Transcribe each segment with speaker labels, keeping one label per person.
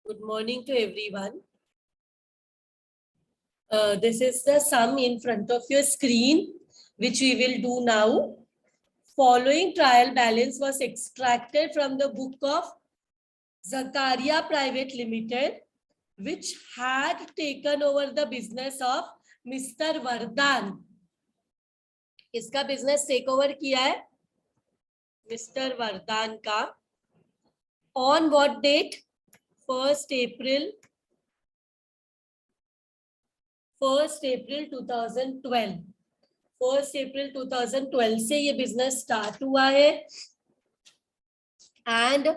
Speaker 1: Good morning to everyone. This is the sum in front of your screen, which we will do now. Following trial balance was extracted from the book of Zakaria Private Limited, which had taken over the business of Mr. Vardhan. इसका business take over किया है Mr. Vardhan का. On what date? 1st April 2012. 1st April 2012 से ये business start हुआ है and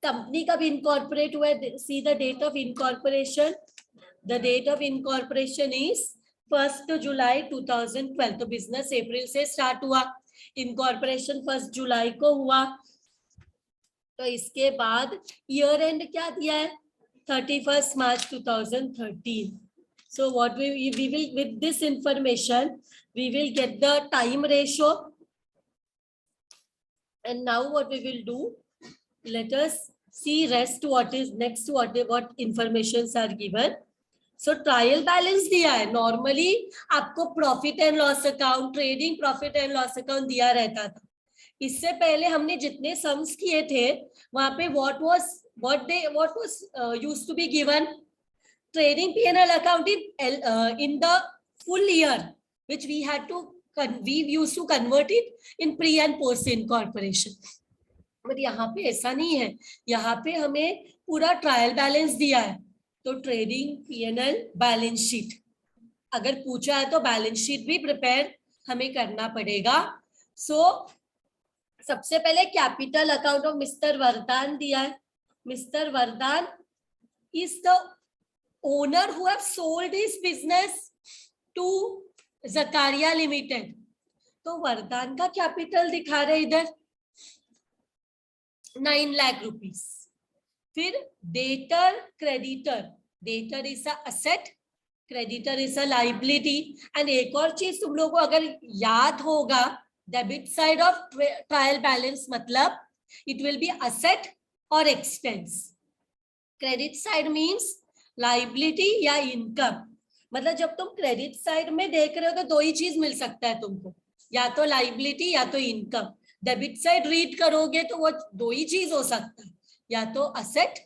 Speaker 1: company कब incorporate हुआ है? See the date of incorporation. The date of incorporation is 1 July 2012. तो बिजनेस अप्रैल से स्टार्ट हुआ, इनकॉर्पोरेशन 1 जुलाई को हुआ. तो इसके बाद ईयर एंड क्या दिया है? 31 मार्च 2013. So what we will, with this information, we will get the time ratio. And now what we will do, let us see rest what is next, what informations are given. So trial balance दिया है. Normally आपको profit and loss account, trading profit and loss account दिया रहता था. इससे पहले हमने जितने sums किए थे वहां पे what was used to be given? Trading P&L account in the full year, which we used to convert it in pre and post incorporation. but यहाँ पे ऐसा नहीं है. यहाँ पे हमें पूरा ट्रायल बैलेंस दिया है. तो ट्रेडिंग P&L बैलेंस शीट अगर पूछा है तो बैलेंस शीट भी प्रिपेयर हमें करना पड़ेगा. सो सबसे पहले कैपिटल अकाउंट ऑफ मिस्टर वरदान दिया है. मिस्टर वरदान is the owner who have sold his business to Zakaria Limited. तो वरदान का कैपिटल दिखा रहे इधर 9 लाख रुपीस. फिर debtor creditor. Debtor is a asset, creditor is a liability. And एक और चीज तुम लोगों को अगर याद होगा, debit side of trial balance मतलब इट विल बी असेट और expense. Credit side means liability या इनकम. मतलब जब तुम क्रेडिट साइड में देख रहे हो तो दो ही चीज मिल सकता है तुमको, या तो लाइबिलिटी या तो इनकम. डेबिट साइड रीड करोगे तो वो दो ही चीज हो सकता है, या तो असेट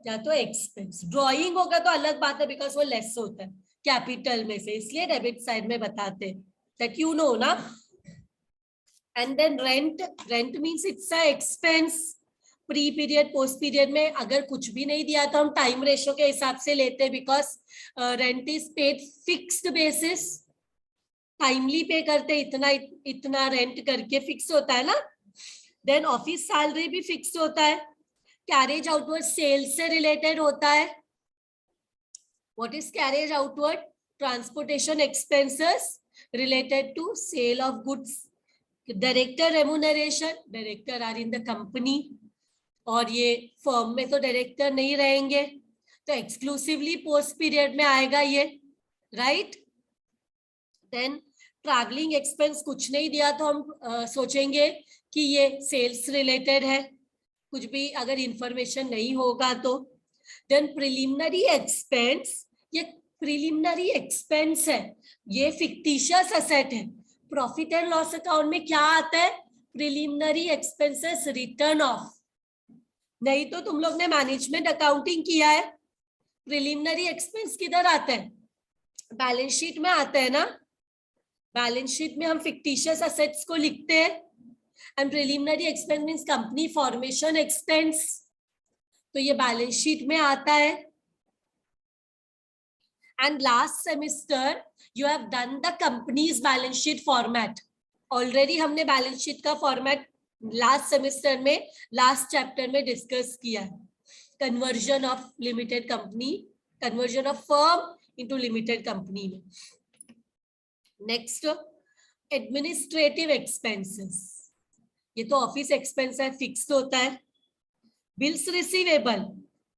Speaker 1: या तो एक्सपेंस. ड्रॉइंग होगा तो अलग बात है, बिकॉज वो लेस होता है कैपिटल में से, इसलिए डेबिट साइड में बताते हैं. दैट यू नो ना. And then rent. Rent means it's a expense. Pre period post period में अगर कुछ भी नहीं दिया तो हम टाइम रेशो के हिसाब से लेते हैं, because rent is paid fixed basis. Timely pay करते, इतना रेंट करके फिक्स होता है ना. देन ऑफिस सैलरी भी फिक्स होता है. कैरेज आउटवर्ड सेल्स से रिलेटेड होता है. What is carriage outward? Transportation expenses related to sale of goods. Director remuneration. Director are in the company, और ये फर्म में तो डायरेक्टर नहीं रहेंगे, तो एक्सक्लूसिवली पोस्ट पीरियड में आएगा ये, राइट. देन ट्रैवलिंग एक्सपेंस कुछ नहीं दिया तो हम सोचेंगे कि ये सेल्स रिलेटेड है, कुछ भी अगर इंफॉर्मेशन नहीं होगा तो. Then preliminary expense. ये प्रिलिमिनरी एक्सपेंस है, ये फिक्टिशियस असेट है. प्रॉफिट एंड लॉस अकाउंट में क्या आता है? Preliminary expenses written off. नहीं तो तुम लोग ने मैनेजमेंट अकाउंटिंग किया है, प्रिलिमिनरी एक्सपेंस किधर आता है? बैलेंस शीट में आता है ना. बैलेंस शीट में हम फिक्टिशियस असेट्स को लिखते हैं. And preliminary expense means company formation expense, तो ये बैलेंस शीट में आता है. And last semester you have done the company's balance sheet format. Already हमने बैलेंस शीट का फॉर्मेट लास्ट सेमेस्टर में लास्ट चैप्टर में डिस्कस किया है. Conversion of limited company, conversion of firm into limited company में. Next, administrative expenses. ये तो office expense है, फिक्स्ड होता है. बिल्स रिसीवेबल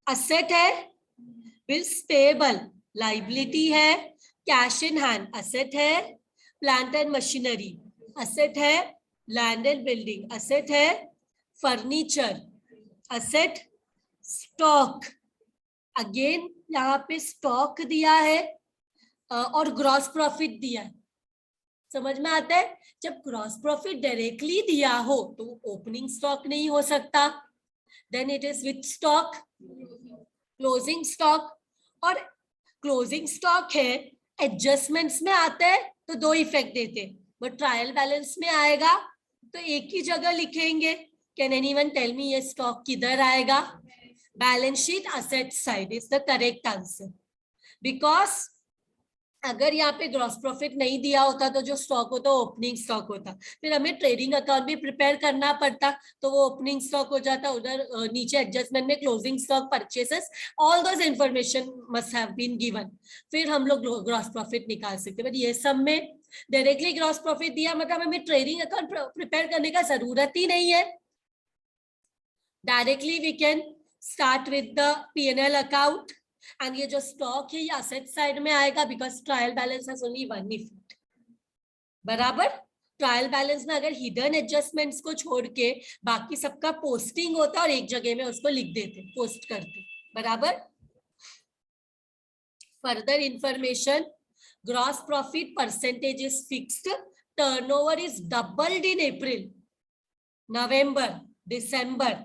Speaker 1: असेट है, बिल्स पेएबल लाइबिलिटी है, कैश इन हैंड असेट है, प्लांट एंड मशीनरी असेट है, लैंड एंड बिल्डिंग असेट है, फर्नीचर असेट, स्टॉक अगेन यहाँ पे स्टॉक दिया है और ग्रॉस प्रॉफिट दिया है। समझ में आता है? जब ग्रॉस प्रॉफिट डायरेक्टली दिया हो तो ओपनिंग स्टॉक नहीं हो सकता, then it is with stock, closing stock. और क्लोजिंग स्टॉक है, एडजस्टमेंट्स में आता है तो दो इफेक्ट देते, बट ट्रायल बैलेंस में आएगा तो एक ही जगह लिखेंगे। कैन एनीवन टेल मी ये स्टॉक किधर आएगा? Balance sheet asset side is the correct answer. Because अगर यहाँ पे ग्रॉस प्रॉफिट नहीं दिया होता तो जो स्टॉक होता ओपनिंग स्टॉक होता, फिर हमें ट्रेडिंग अकाउंट भी प्रिपेयर करना पड़ता, तो वो ओपनिंग स्टॉक हो जाता। उधर नीचे एडजस्टमेंट में closing stock, purchases, all those information must have been given, फिर हम लोग ग्रॉस प्रॉफिट निकाल सकते। बट ये सब में डायरेक्टली ग्रॉस प्रॉफिट दिया मतलब हमें ट्रेडिंग अकाउंट प्रिपेयर करने का जरूरत ही नहीं है। Directly we can start with the P&L account, and ये जो स्टॉक है ये असेट साइड में आएगा because trial balance has only one effect. बराबर? ट्रायल बैलेंस में अगर हिडन एडजस्टमेंट्स को छोड़ के बाकी सबका पोस्टिंग होता और एक जगह में उसको लिख देते, पोस्ट करते। बराबर? Further information, gross profit percentage is fixed, turnover is doubled in April, November, December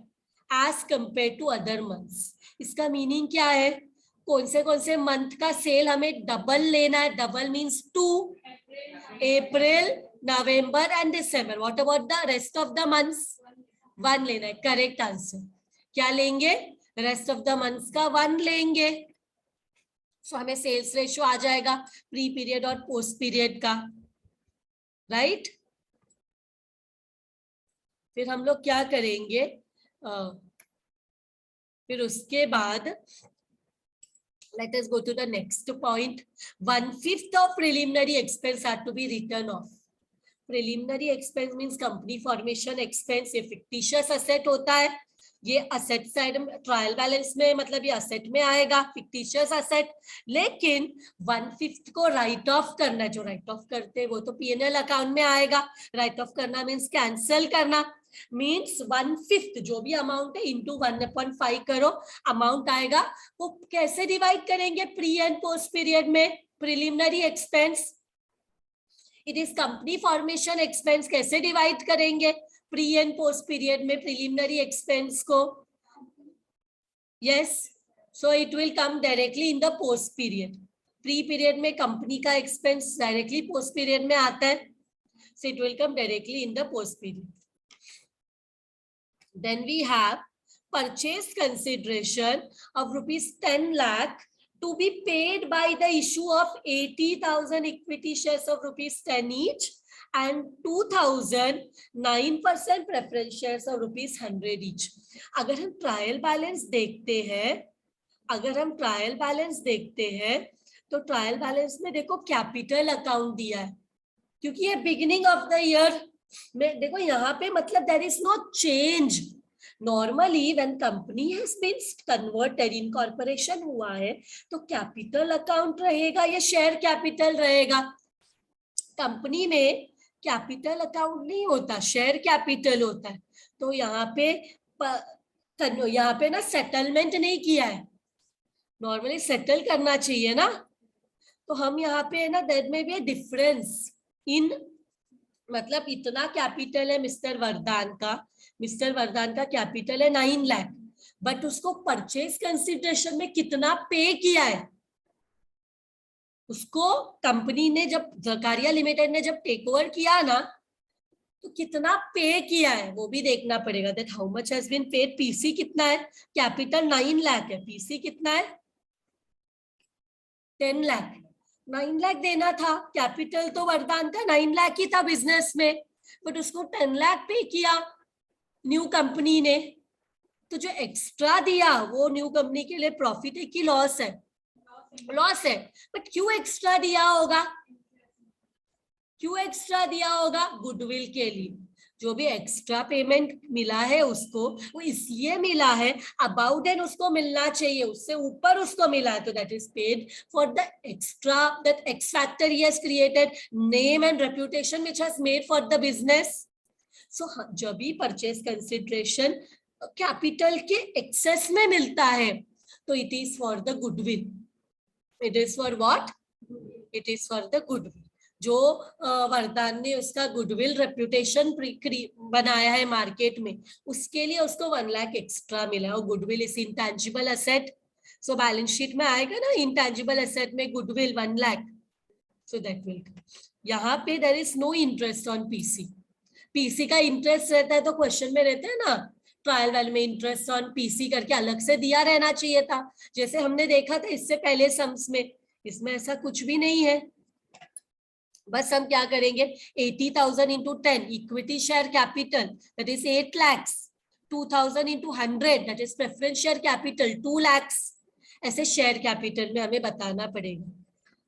Speaker 1: as compare to other months. इसका मीनिंग क्या है? कौन से मंथ का सेल हमें डबल लेना है? Double means 2, April, November and December. What about the rest of the months? 1 लेना है। Correct answer. क्या लेंगे? रेस्ट ऑफ द मंथ्स का 1 लेंगे। सो हमें सेल्स रेशियो आ जाएगा प्री पीरियड और पोस्ट पीरियड का, राइट? फिर हम लोग क्या करेंगे? फिर उसके बाद let us go to the next point. 1/5 of preliminary expense had to be written off. Preliminary expense means company formation expense। ये fictitious asset होता है, ये असेट साइड ट्रायल बैलेंस में मतलब ये असेट में आएगा, फिक्टिशियस असेट। लेकिन 1/5 को राइट ऑफ करना, जो राइट ऑफ करते हैं वो तो P&L अकाउंट में आएगा। राइट ऑफ करना मीन्स कैंसिल करना, मीन्स 1/5 जो भी अमाउंट है इंटू 1/5 करो, अमाउंट आएगा। वो कैसे डिवाइड करेंगे प्री एंड पोस्ट पीरियड में? Preliminary expense, it is company formation expense, कैसे डिवाइड करेंगे प्री एंड पोस्ट पीरियड में प्रिलिमिनरी एक्सपेंस को? Yes, so it will come directly in the post period. Pre period में company का expense directly post period में आता है, so it will come directly in the post period. Then we have purchase consideration of rupees 10 lakh to be paid by the issue of 80,000 equity shares of rupees 10 each and 2,000 9% preference shares of rupees 100 each. अगर हम trial balance देखते हैं, तो trial balance में देखो capital account दिया है, क्योंकि ये बिगिनिंग ऑफ द ईयर में। देखो यहाँ पे मतलब there is no change. Normally when company has been converted, incorporation हुआ है, तो कैपिटल अकाउंट रहेगा या शेयर कैपिटल रहेगा? कंपनी में कैपिटल अकाउंट नहीं होता, शेयर कैपिटल होता है। तो यहाँ पे ना सेटलमेंट नहीं किया है, नॉर्मली सेटल करना चाहिए ना। तो हम यहाँ पे ना देयर में भी डिफरेंस इन, मतलब इतना कैपिटल है मिस्टर वरदान का कैपिटल है 9 लाख, बट उसको परचेज कंसिडरेशन में कितना पे किया है? उसको कंपनी ने जब जकारिया लिमिटेड ने जब टेक ओवर किया ना, तो कितना पे किया है वो भी देखना पड़ेगा। That how much has been paid. PC कितना है? कैपिटल 9 लाख है, पीसी कितना है? 10 लाख। 9 लाख देना था, कैपिटल तो वरदान का 9 लाख ही था बिजनेस में, बट उसको 10 लाख पे किया न्यू कंपनी ने। तो जो एक्स्ट्रा दिया वो न्यू कंपनी के लिए प्रॉफिट है कि लॉस है? लॉस है। बट क्यों एक्स्ट्रा दिया होगा? गुडविल के लिए। जो भी एक्स्ट्रा पेमेंट मिला है उसको, वो इसलिए मिला है, अबाउट एंड उसको मिलना चाहिए, उससे ऊपर उसको मिला है, तो that is paid for the extra, that X factor ही has created, name and reputation which has made for the business. So जब भी परचेज कंसिडरेशन कैपिटल के एक्सेस में मिलता है तो it is for the goodwill. It is for what? It is for the goodwill. जो वरदान ने उसका गुडविल रेप्यूटेशन बनाया है मार्केट में, उसके लिए उसको 1 लाख एक्स्ट्रा मिला. और goodwill is intangible asset, so balance sheet में आएगा ना इंटेंजिबल एसेट में goodwill 1 lakh. So that will, यहाँ पे there is no interest on PC. PC का इंटरेस्ट रहता है तो क्वेश्चन में रहता है ना, ट्रायल वैल्यू में इंटरेस्ट ऑन पीसी करके अलग से दिया रहना चाहिए था, जैसे हमने देखा था इससे पहले सम्स में. इसमें ऐसा कुछ भी नहीं है. बस हम क्या करेंगे, 80,000 into 10 equity share capital that is 8 lakhs, 2,000 into 100 that is preference share capital 2 lakhs. ऐसे शेयर कैपिटल में हमें बताना पड़ेगा,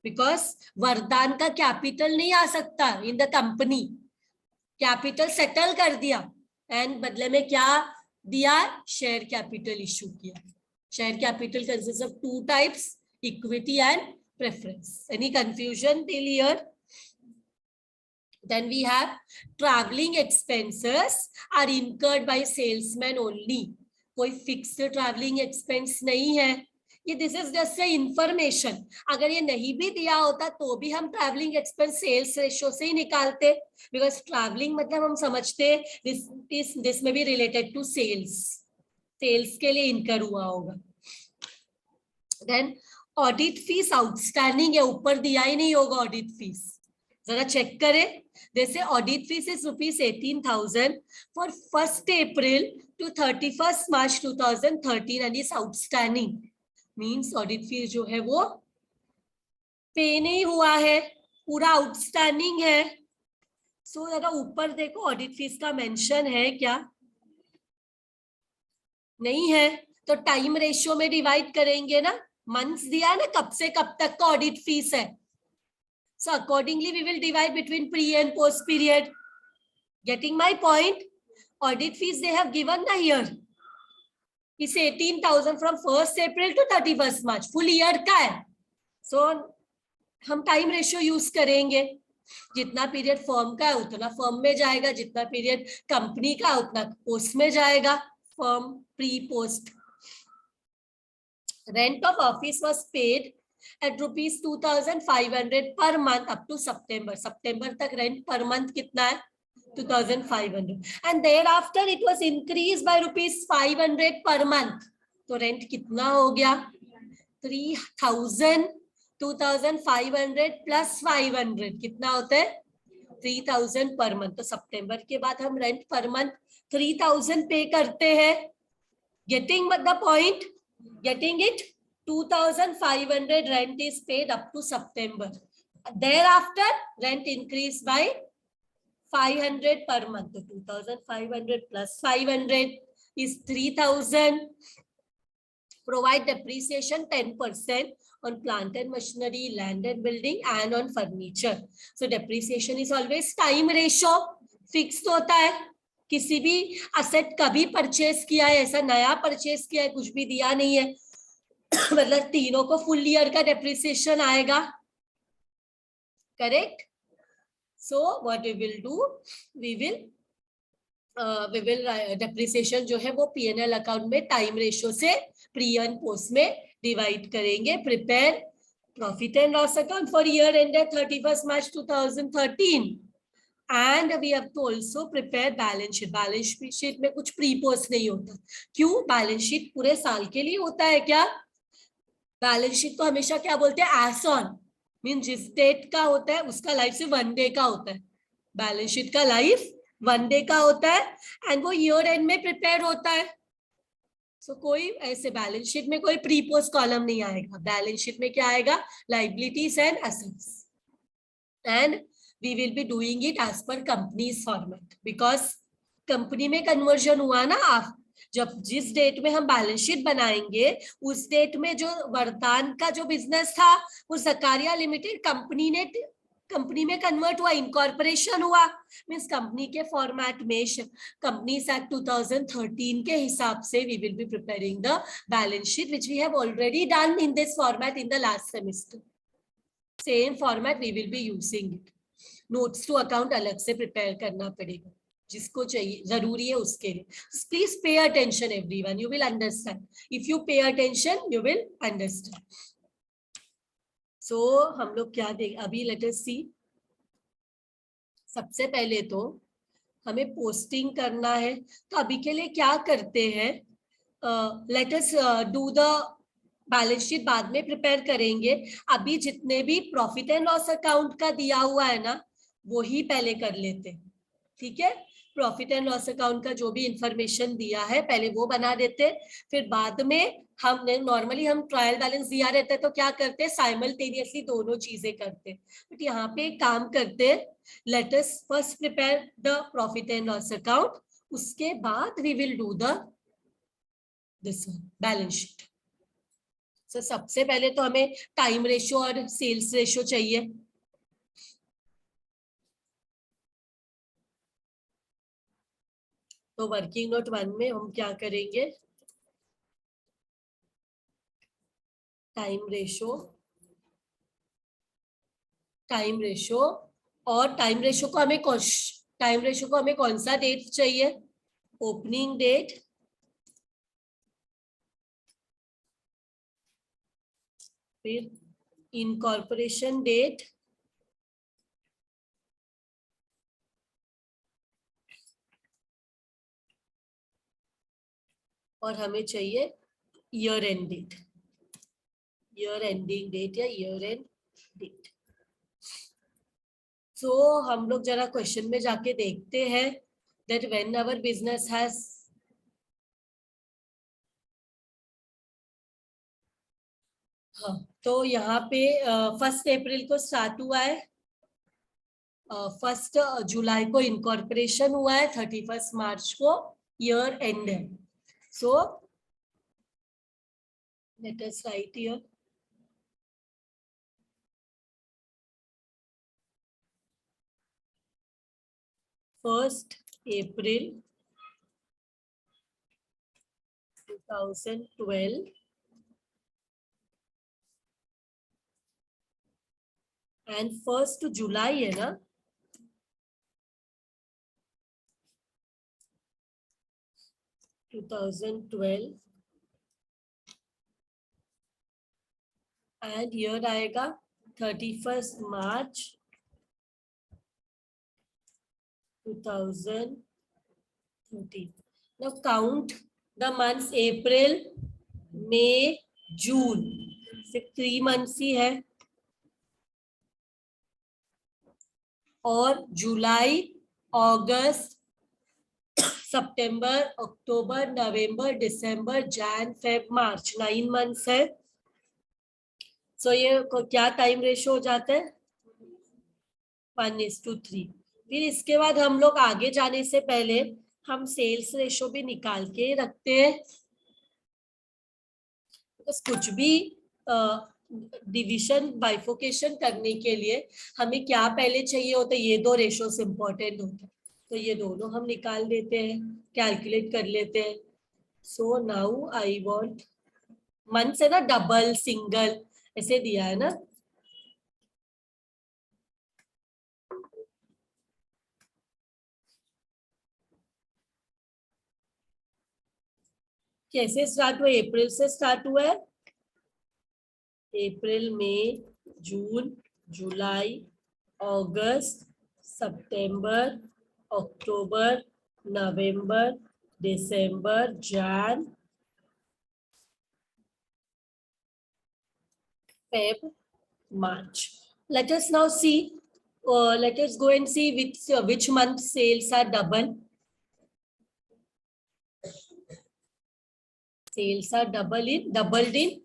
Speaker 1: बिकॉज वरदान का कैपिटल नहीं आ सकता इन द कंपनी. कैपिटल सेटल कर दिया एंड बदले में क्या दिया, शेयर कैपिटल इश्यू किया. Share capital consist of 2 types, equity and preference. Any confusion till here? Then we have traveling expenses are incurred by salesman only. कोई फिक्स्ड ट्रैवलिंग एक्सपेंस नहीं है ये. This is just a information. अगर ये नहीं भी दिया होता तो भी हम ट्रैवलिंग एक्सपेंस सेल्स रेशियो से ही निकालते, बिकॉज ट्रैवलिंग मतलब हम समझते दिस में भी रिलेटेड टू सेल्स. सेल्स के लिए इनकर हुआ होगा. देन ऑडिट फीस आउटस्टैंडिंग है, ऊपर दिया ही नहीं होगा ऑडिट फीस. जरा चेक करें. जैसे audit fees is ₹18,000 for 1st April to 31st March 2013 and is outstanding. Means audit fees जो है वो पे नहीं हुआ है, पूरा आउटस्टैंडिंग है. सो जरा ऊपर देखो ऑडिट फीस का मेंशन है क्या? नहीं है. तो टाइम रेशियो में डिवाइड करेंगे ना, मंथ्स दिया है ना, कब से कब तक का ऑडिट फीस है. So accordingly we will divide between pre and post period. Getting my point? Audit fees they have given na here. It's 18,000 from 1st April to 31st March. Full year का है. So हम time ratio use करेंगे. जितना period firm का है उतना firm में जाएगा, जितना पीरियड कंपनी का उतना पोस्ट में जाएगा. Firm pre post. Rent of office was paid at rupees 2,500 per month up to September. September तक rent per month कितना है? 2,500. And thereafter it was increased by rupees 500 per month. तो rent कितना हो गया? 3,000. 2,500 plus 500 कितना होता है? 3,000 per month. तो सितंबर के बाद हम rent per month 3,000 पे करते हैं. Getting the point? Getting it? 2,500 rent is paid up to September. Thereafter, rent increased by 500 per month. So 2,500 plus 500 is 3,000. Provide depreciation 10% on plant and machinery, land and building, and on furniture. So depreciation is always time ratio. Fixed होता है. किसी भी asset कभी purchase किया है, ऐसा नया purchase किया है, कुछ भी दिया नहीं है, मतलब तीनों को फुल ईयर का डेप्रिसिएशन आएगा. Correct. So what we will do, we will depreciation जो है वो P&L अकाउंट में टाइम रेशियो से प्री एंड पोस्ट में डिवाइड करेंगे. Prepare profit and loss account for year ended 31st March 2013 and we have to also prepare balance sheet. Balance sheet में कुछ pre post नहीं होता. क्यों? बैलेंस शीट पूरे साल के लिए होता है क्या? बैलेंस शीट को हमेशा क्या बोलते हैं? As on. मीन जिस डेट का होता है उसका लाइफ सिर्फ 1 डे का होता है. बैलेंस शीट का लाइफ 1 डे का होता है एंड वो ईयर एंड में प्रिपेयर होता है. सो कोई ऐसे बैलेंस शीट में कोई प्री पोस्ट कॉलम नहीं आएगा. बैलेंस शीट में क्या आएगा? Liabilities and assets. And we will be doing it as per companies format, because company में कन्वर्जन हुआ ना. जब जिस डेट में हम बैलेंस शीट बनाएंगे उस डेट में जो वरदान का जो बिजनेस था वो ज़कारिया लिमिटेड कंपनी में कन्वर्ट हुआ, इनकॉर्पोरेशन हुआ. मींस कंपनी के फॉर्मेट में कंपनीज एक्ट 2013 के हिसाब से we will be preparing the balance sheet which we have already done in this format in the last semester. Same format we will be using it. Notes to account अलग से prepare करना पड़ेगा. जिसको चाहिए जरूरी है उसके लिए. Please pay attention everyone, you will understand. If you pay attention you will understand. So हम लोग क्या देख अभी, लेट अस सी. सबसे पहले तो हमें पोस्टिंग करना है. तो अभी के लिए क्या करते हैं, let us do the balance sheet बाद में प्रिपेयर करेंगे. अभी जितने भी प्रॉफिट एंड लॉस अकाउंट का दिया हुआ है ना, वो ही पहले कर लेते हैं. ठीक है, प्रॉफिट एंड लॉस अकाउंट का जो भी इंफॉर्मेशन दिया है पहले वो बना देते. फिर बाद में हम नॉर्मली हम ट्रायल बैलेंस दिया रहता है तो क्या करते हैं, साइमल्टेनियसली दोनों चीजें करते हैं. बट यहाँ पे एक काम करते हैं, let us first prepare the profit and loss account, उसके बाद we will do the this balance sheet. So सबसे पहले तो हमें टाइम रेशियो और सेल्स रेशियो चाहिए. तो वर्किंग नोट 1 में हम क्या करेंगे, टाइम रेशियो और टाइम रेशियो को हमें कौन सा डेट चाहिए, ओपनिंग डेट, फिर इनकॉर्पोरेशन डेट, और हमें चाहिए year end date, year ending date या ईयर एंड डेट. सो हम लोग जरा क्वेश्चन में जाके देखते हैं that when our business has हाँ, तो यहाँ पे 1 अप्रैल को स्टार्ट हुआ है, 1 जुलाई को इनकॉर्पोरेशन हुआ है, 31 मार्च को ईयर एंड है. So let us right here, first April 2012 and 1 जुलाई है ना, टू 2012 एंड ईयर आएगा 31 मार्च 2013. Now count the months April, May, June. सिर्फ 3 months ही है, और जुलाई, अगस्त, सितंबर, अक्टूबर, नवंबर, दिसंबर, जैन, फेब, मार्च, 9 months है. सो ये क्या टाइम रेशियो हो जाता है, 1:3. फिर इसके बाद हम लोग आगे जाने से पहले हम सेल्स रेशियो भी निकाल के रखते हैं. कुछ भी डिविजन बाइफोकेशन करने के लिए हमें क्या पहले चाहिए होता है, ये 2 रेशियोस इंपॉर्टेंट होते हैं. तो ये दोनों हम निकाल देते हैं, कैलकुलेट कर लेते हैं. So now I want month से ना डबल सिंगल ऐसे दिया है ना, कैसे स्टार्ट हुआ, अप्रैल से स्टार्ट हुआ है, अप्रैल, मई, जून, जुलाई, अगस्त, सितंबर, अक्टूबर, नवंबर, दिसंबर, Jain, Feb, March. Let us now see, let us go and see which month sales are double. Sales are doubled in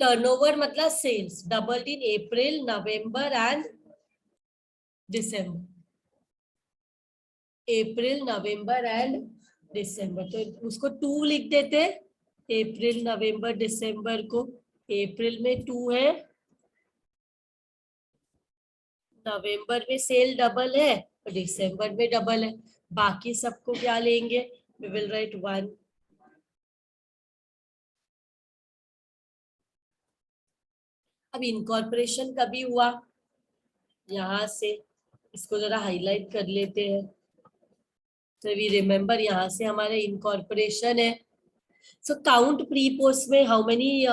Speaker 1: turnover मतलब sales doubled in April, November and December. April, November and December, तो उसको 2 लिख देते, अप्रैल, November, दिसंबर को. अप्रैल में 2 है, नवंबर में cell double है और दिसंबर में डबल है. बाकी सबको क्या लेंगे, वी विल राइट 1. अब इनकॉर्पोरेशन कभी हुआ, यहाँ से इसको जरा हाईलाइट कर लेते हैं. So we remember यहाँ से हमारे incorporation है. So count pre-post में how many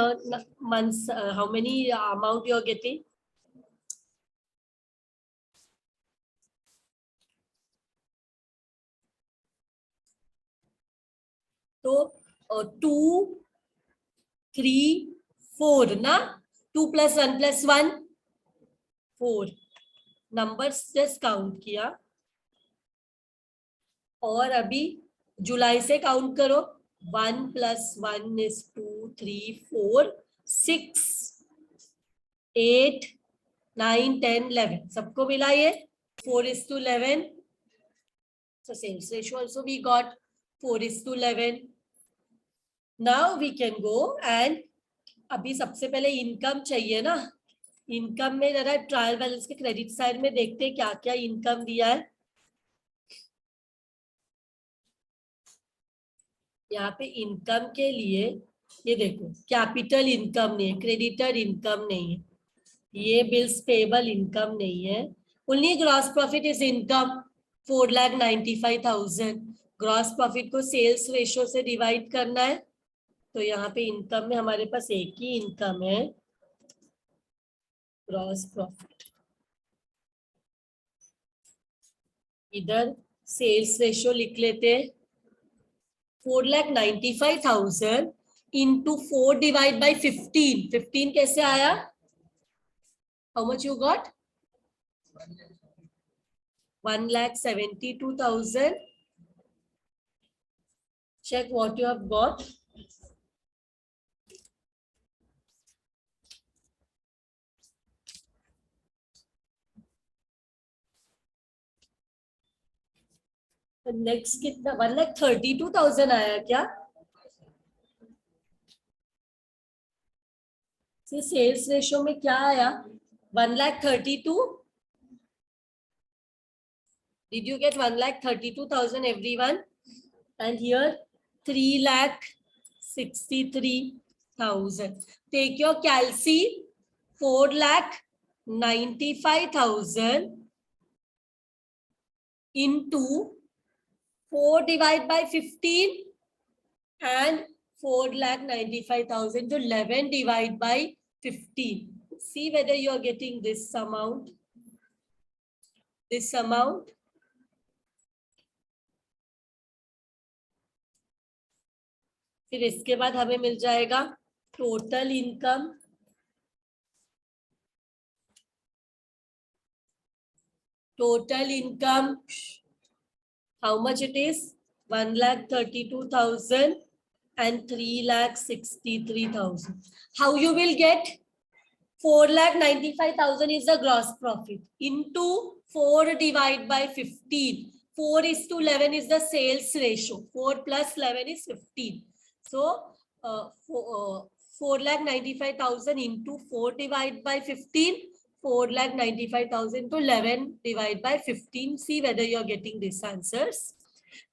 Speaker 1: months, how many amount you are getting? तो 2, 3, 4 ना, 2 + 1 + 1 4 नंबर्स जस्ट काउंट किया. और अभी जुलाई से काउंट करो. 1 + 1 is 2, 3, 4, 6, 8, 9, 10, 11 सबको मिला ये 4:11. So sales ratio also we got 4:11. Now we can go and अभी सबसे पहले इनकम चाहिए ना. इनकम में जरा ट्रायल बैलेंस के क्रेडिट साइड में देखते हैं क्या क्या इनकम दिया है. यहाँ पे इनकम के लिए ये देखो, कैपिटल इनकम नहीं है, क्रेडिटर इनकम नहीं है, ये बिल्स पेबल इनकम नहीं है. Only gross profit is income 4,95,000. Gross profit को सेल्स रेशियो से डिवाइड करना है. तो यहाँ पे इनकम में हमारे पास एक ही इनकम है, ग्रॉस प्रॉफिट. इधर सेल्स रेशियो लिख लेते हैं. 4,95,000 into 4 divide by 15. 15 कैसे आया? How much you got? 1,72,000. Check what you have got. Next कितना? 1,32,000 आया क्या? सेल्स रेशियो में क्या आया? 1,32,000. Did you get 1,32,000 everyone? And here 3,63,000. Take your calci. 4,95,000 into 4 divided by 15 and 4,95,000 to 11 divided by 15. See whether you are getting this amount. This amount. फिर इसके बाद हमें मिल जाएगा total income. Total income how much it is? 1,32,000 and 3,63,000. How you will get? 4,95,000 is the gross profit into 4 divided by 15. 4:11 is the sales ratio. 4 + 11 is 15. So 4,95,000 into 4 divided by 15. 4,95,000 to 11 divided by 15. See whether you are getting these answers.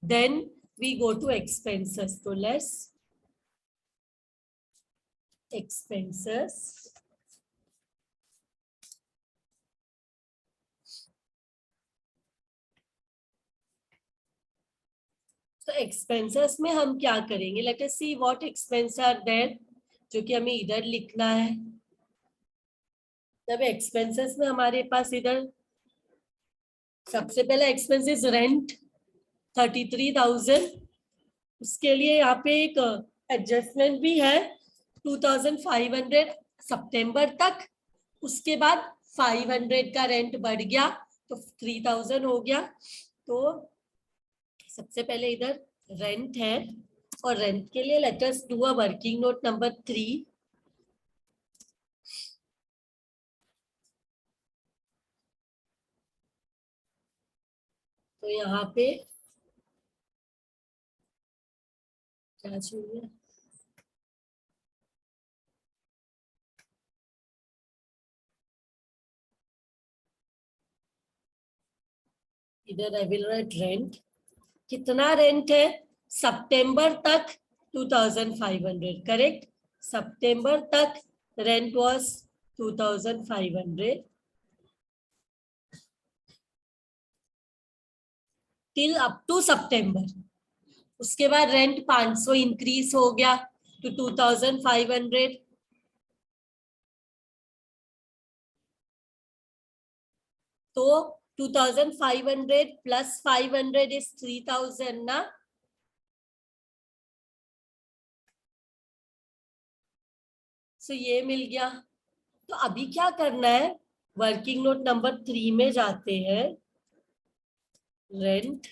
Speaker 1: Then we go to expenses. So let's expenses. तो expenses में हम क्या करेंगे? Let us see what expense are there, जो कि हमें इधर लिखना है. तब एक्सपेंसेस में हमारे पास इधर सबसे पहला एक्सपेंस इज रेंट 33,000. उसके लिए यहाँ पे एक एडजस्टमेंट भी है 2,500 सितंबर तक. उसके बाद 500 का रेंट बढ़ गया तो 3,000 हो गया. तो सबसे पहले इधर रेंट है और रेंट के लिए let us do a working note number 3. तो यहाँ पे क्या चाहिए? इधर आई विल राइट रेंट. कितना रेंट है? सितंबर तक 2,500. करेक्ट. सितंबर तक rent was 2,500. Till up to September. उसके बाद रेंट 500 इंक्रीज हो गया टू 2500। तो 2500 प्लस 500 इज 3000 ना। सो ये मिल गया। तो अभी क्या करना है, वर्किंग नोट नंबर 3 में जाते हैं। Rent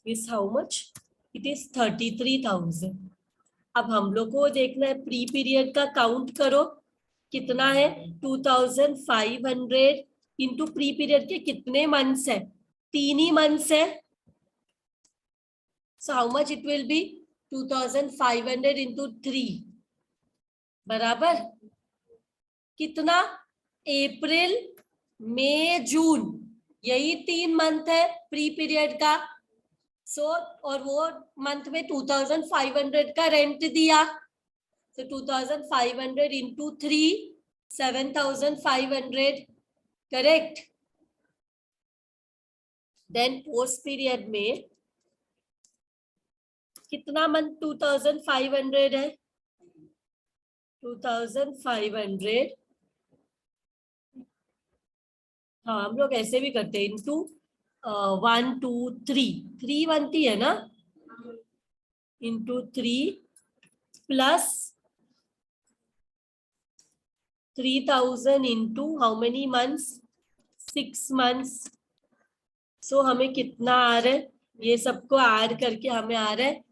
Speaker 1: is how much, it is 33,000। अब हम लोग को देखना है प्री पीरियड का काउंट करो कितना है, 2500 इंटू प्री पीरियड के कितने मंथ्स है, 3 ही मंथ्स है। So how much it will B, 2500 into 3 बराबर कितना, अप्रैल मई जून, यही 3 मंथ है प्री पीरियड का। सो और वो मंथ में 2500 का रेंट दिया, so 2500 into 3, 7500, correct. Then post period में कितना मंथ 2500 है, 2500, हाँ हम लोग ऐसे भी करते हैं इंटू 1 2 3 बनती है ना, into 3 plus 3000 into how many months, 6 months. So हमें कितना आ रहा है, ये सबको ऐड करके हमें आ रहा है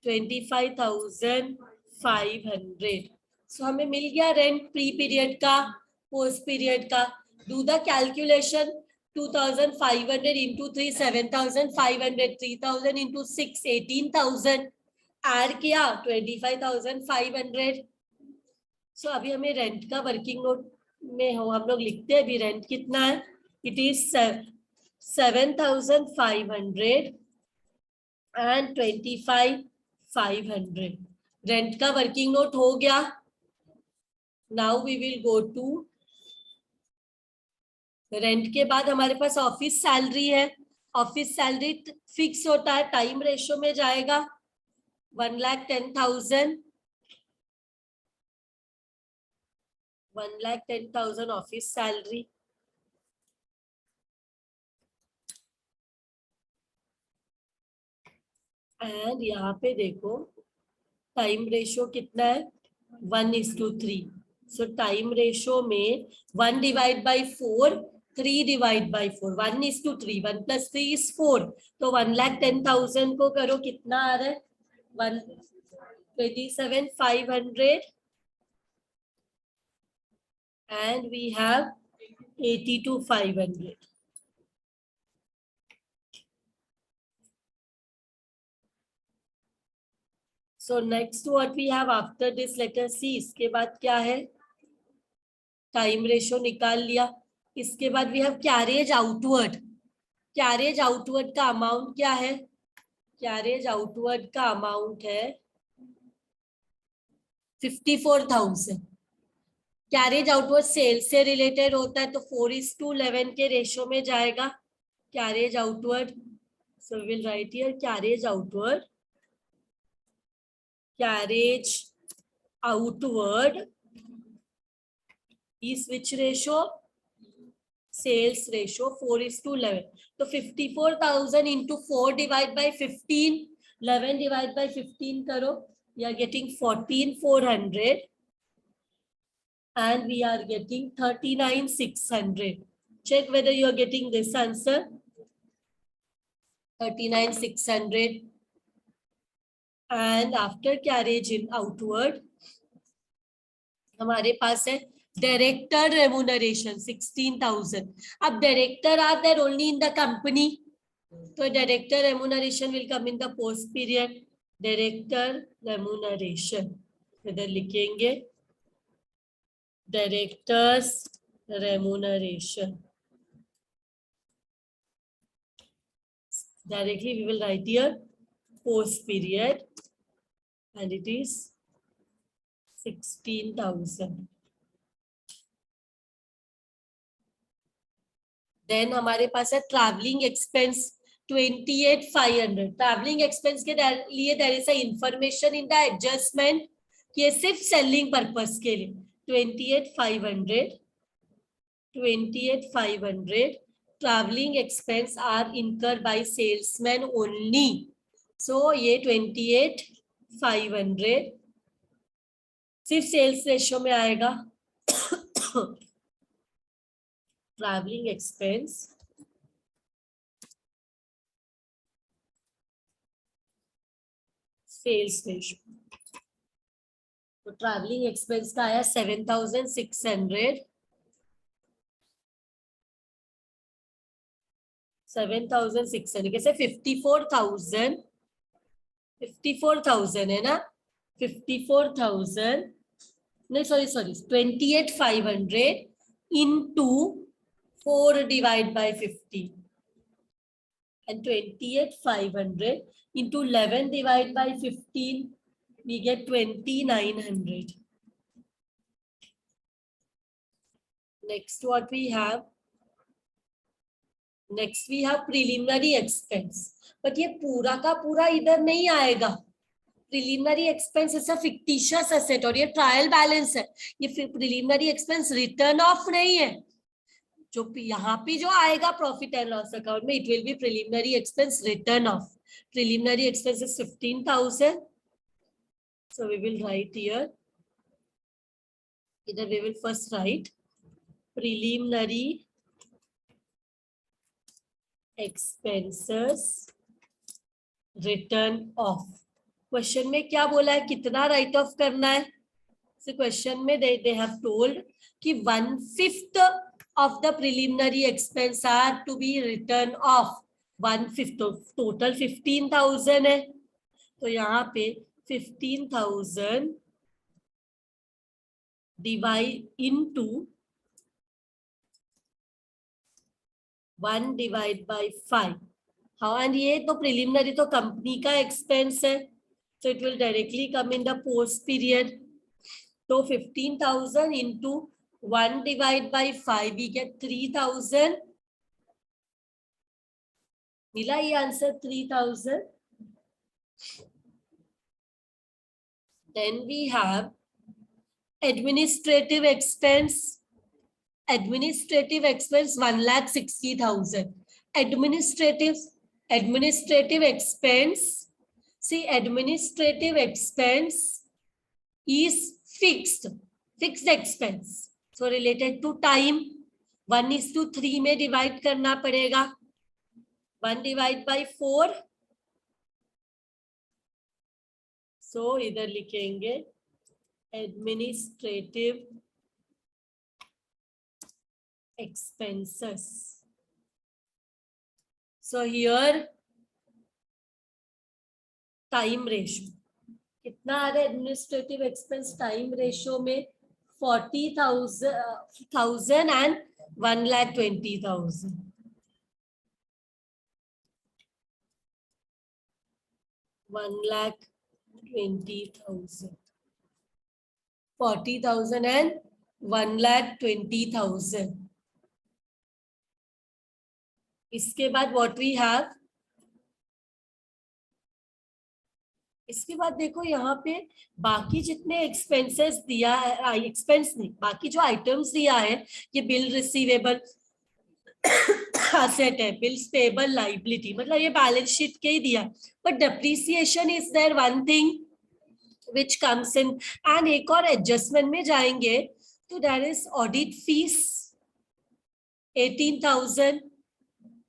Speaker 1: 25,500। सो हमें मिल गया रेंट प्री पीरियड का, पोस्ट पीरियड का। Do the calculation, 2500 into 3 7,500, 3000 into 6 18,000, add किया 25,500। सो अभी हमें रेंट का वर्किंग नोट में हो, हम लोग लिखते हैं अभी रेंट कितना है, इट इज 7,500 and 25,500। रेंट का वर्किंग नोट हो गया। Now we will go to rent के बाद हमारे पास ऑफिस सैलरी है। ऑफिस सैलरी फिक्स होता है, टाइम रेशो में जाएगा, 1,10,000, 1,10,000 ऑफिस सैलरी। एंड यहाँ पे देखो टाइम रेशो कितना है, 1:3। सो टाइम रेशो में 1 divide by 4, 3 divide by 4, 1:3, 1 + 3 is 4। तो 1,10,000 को करो कितना आ रहा है, 127,500 and we have 82,500। So next what we have after this, let us see, इसके बाद क्या है, टाइम रेशो निकाल लिया। इसके बाद we have carriage outward. Carriage outward का अमाउंट क्या है, कैरेज आउटवर्ड का अमाउंट है 54,000। कैरेज आउटवर्ड सेल्स से रिलेटेड होता है, तो 4:11 के रेशो में जाएगा carriage outward. So will write here carriage outward, carriage outward is which ratio, sales ratio 4:11। तो 54,000 into 4 divide by 15, 11 divide by 15 करो, you are getting 14,400 and we are getting 39,600। check whether you are getting this answer, 39,600। and after carriage in outward हमारे पास है director remuneration 16,000। अब director are there only in the company, तो director remuneration will come in the post period. Director remuneration इधर लिखेंगे, directors remuneration, directly we will write here post period and it is 16,000। Then हमारे पास है travelling expense, 28,500 travelling expense के लिए there is a information in the adjustment कि ये सिर्फ selling purpose के लिए 28,500 travelling expense are incur by salesman only. So ये 28,500 सिर्फ सेल्स रेशियो में आएगा. Travelling expense sales ratio. तो ट्रैवलिंग एक्सपेंस का आया 7,600. 7,600 कैसे 54,000 है ना. 54,000 नहीं sorry 28,500 into 4 divide by 50 and 28,500 into 11 divide by 15 we get 2,900. Next what we have preliminary expense. But ये पूरा का पूरा इधर नहीं आएगा. Preliminary expense is a fictitious asset और ये ट्रायल बैलेंस है. ये प्रिलिमिनरी एक्सपेंस रिटर्न ऑफ नहीं है. जो यहाँ पे जो आएगा प्रॉफिट एंड लॉस अकाउंट में it will be preliminary expense written off. Preliminary expense is 15,000. So we will write here. इधर we will first write preliminary expenses written off. Question में क्या बोला है, कितना राइट ऑफ करना है. so क्वेश्चन में they have told कि 1/5 of the preliminary expense are to be written off. 1/5 total 15,000 है. तो यहाँ पे 15,000 डिवाइड इनटू 1 डिवाइड बाय 5. हाँ एंड ये तो प्रिलिमिनरी तो कंपनी का एक्सपेंस है. So it will directly come in the post period. So 15,000 into 1 divided by 5 we get 3,000. मिला ये answer 3,000. Then we have administrative expense. Administrative expense 1,60,000. Administrative expense. See, administrative expense is fixed expense. So related to time 1:3 में divide करना पड़ेगा. 1 divide by 4. So इधर लिखेंगे administrative expenses. So here time ratio कितना आ रहा है एडमिनिस्ट्रेटिव एक्सपेंस टाइम रेशियो में 40,000 and 1,20,000. 1,20,000. 40,000 and 1,20,000. इसके बाद व्हाट वी हैव. इसके बाद देखो यहाँ पे बाकी जितने एक्सपेंसेस दिया है, एक्सपेंस नहीं बाकी जो आइटम्स दिया है ये बिल रिसीवेबल असेट है, बिल्स पेबल लाइबिलिटी मतलब ये बैलेंस शीट के ही दिया. But depreciation is there one thing which comes in. And एक और एडजस्टमेंट में जाएंगे तो देयर इज ऑडिट फीस 18,000.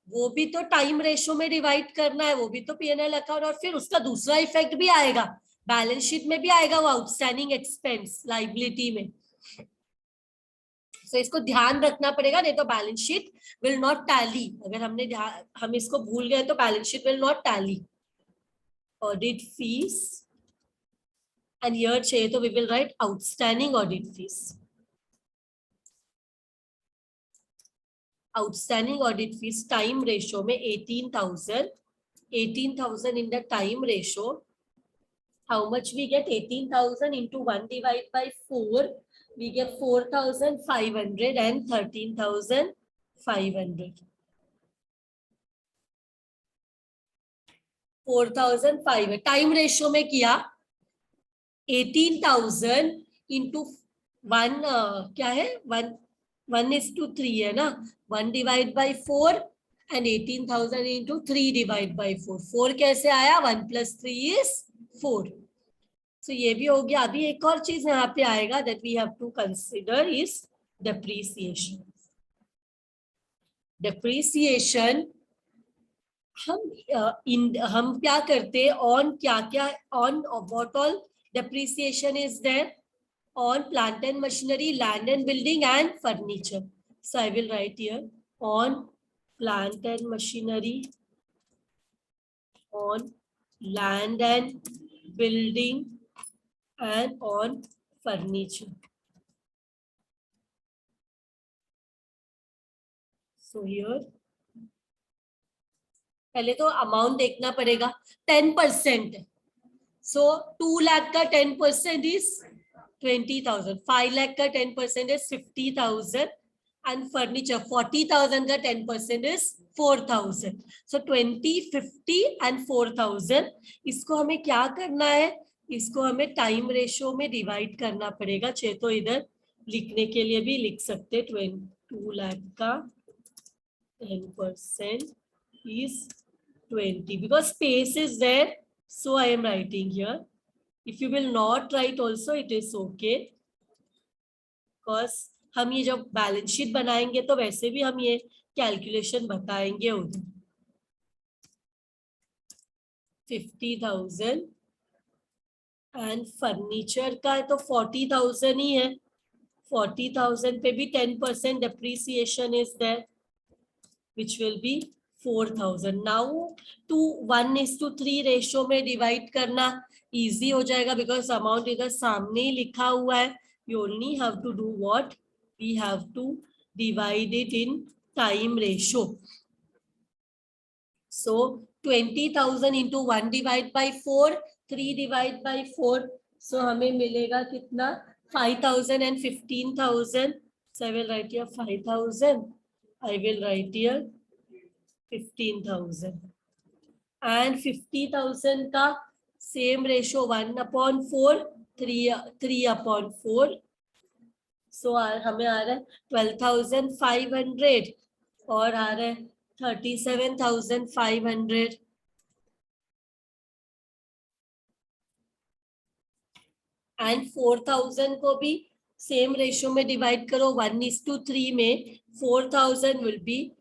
Speaker 1: वो भी तो टाइम रेशो में डिवाइड करना है, वो भी तो P&L अकाउंट. और फिर उसका दूसरा इफेक्ट भी आएगा बैलेंस शीट में भी आएगा वो आउटस्टैंडिंग एक्सपेंस लाइबिलिटी में. तो इसको ध्यान रखना पड़ेगा नहीं तो balance sheet will not tally. अगर हम इसको भूल गए तो balance sheet will not tally. Audit fees and here चाहिए तो we will write outstanding audit fees. Outstanding audit fees time ratio में 18,000 in the time ratio. How much we get? 18,000 into 1 divided by 4 we get 4,500 and 13,500. 4005 है। Time ratio में किया 18,000 into 1 क्या है 1:3 है ना, 1 divide by 4 and 18,000 into 3 divide by 4। 4 कैसे आया, 1 + 3 = 4। सो ये भी हो गया। अभी एक और चीज यहाँ पे आएगा that we have to consider is depreciation. Depreciation हम क्या करते हैं, ऑन क्या क्या, on what all depreciation is there, on plant and machinery, land and building and furniture. So I will write here on plant and machinery, on land and building and on furniture. So here पहले तो amount देखना पड़ेगा, 10%। So 2 lakh का 10% is 20,000, 5 lakh का 10% is 50,000 and furniture 40,000 का 10% is 4,000. So 20, 50 and 4,000, इसको हमें क्या करना है, इसको हमें टाइम रेशियो में डिवाइड करना पड़ेगा। चाहे तो इधर लिखने के लिए भी लिख सकते, 2 लाख का 10% is 20 because space is there, so I am writing here. If you will not write also it is okay, because हम ये जब बैलेंस शीट बनाएंगे तो वैसे भी हम ये कैलकुलेशन बताएंगे उधर। 50,000 एंड फर्नीचर का तो 40,000 ही है, 40,000 पे भी 10% depreciation is there, which will be 4,000. Now to 1:3 ratio में डिवाइड करना इजी हो जाएगा बिकॉज अमाउंट इधर सामने ही लिखा हुआ है। You only have to do what? We have to divide it in time ratio. So 20,000 into 1 divide by 4, 3 divide by 4. So हमें मिलेगा कितना, 5,000 and 15,000. So I will write here 5,000. I will write here 15,000. And 50,000 का same ratio 1/4, 3/4. सो हमें आ रहा है 12,500 और आ रहा है 37,500. एंड 4,000 को भी सेम रेशो में डिवाइड करो 1:3 में, 4,000 will be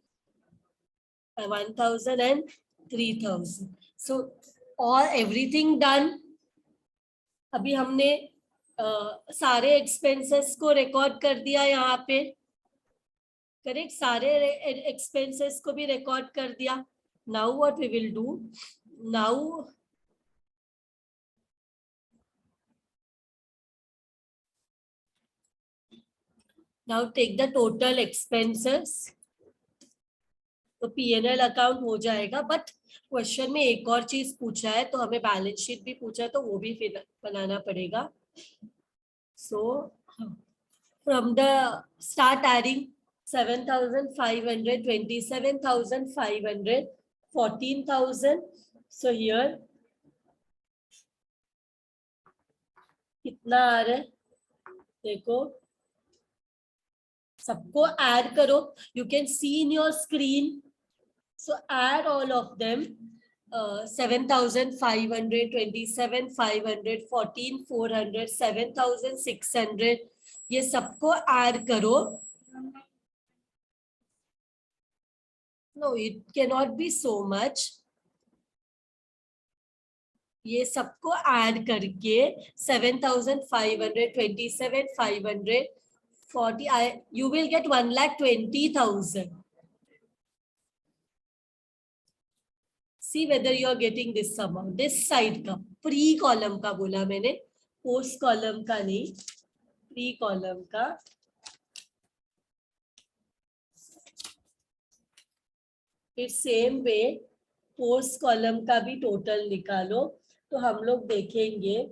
Speaker 1: 1,000 and 3,000. So all everything done. अभी हमने सारे एक्सपेंसेस को रिकॉर्ड कर दिया यहाँ पे, करेक्ट, सारे एक्सपेंसेस को भी रिकॉर्ड कर दिया. Now what we will do, now take the total expenses. तो P&L अकाउंट हो जाएगा, बट क्वेश्चन में एक और चीज पूछा है, तो हमें बैलेंस शीट भी पूछा है, तो वो भी फिर बनाना पड़ेगा. So from the start adding 7,500, 27,500, 14,000. So here कितना आ रहा है देखो, सबको ऐड करो. You can see in your screen. So add all of them. 7,500, 27,500, 14,400, 7,600. ये सबको ऐड करो. No, it cannot be so much. ये सबको ऐड करके 7,500, 27,500, 40, you will get 1,20,000. See whether you are getting this amount. This side का, pre column का बोला मैंने, पोस्ट कॉलम का नहीं, प्री कॉलम का. फिर सेम वे पोस्ट कॉलम का भी टोटल निकालो. तो हम लोग देखेंगे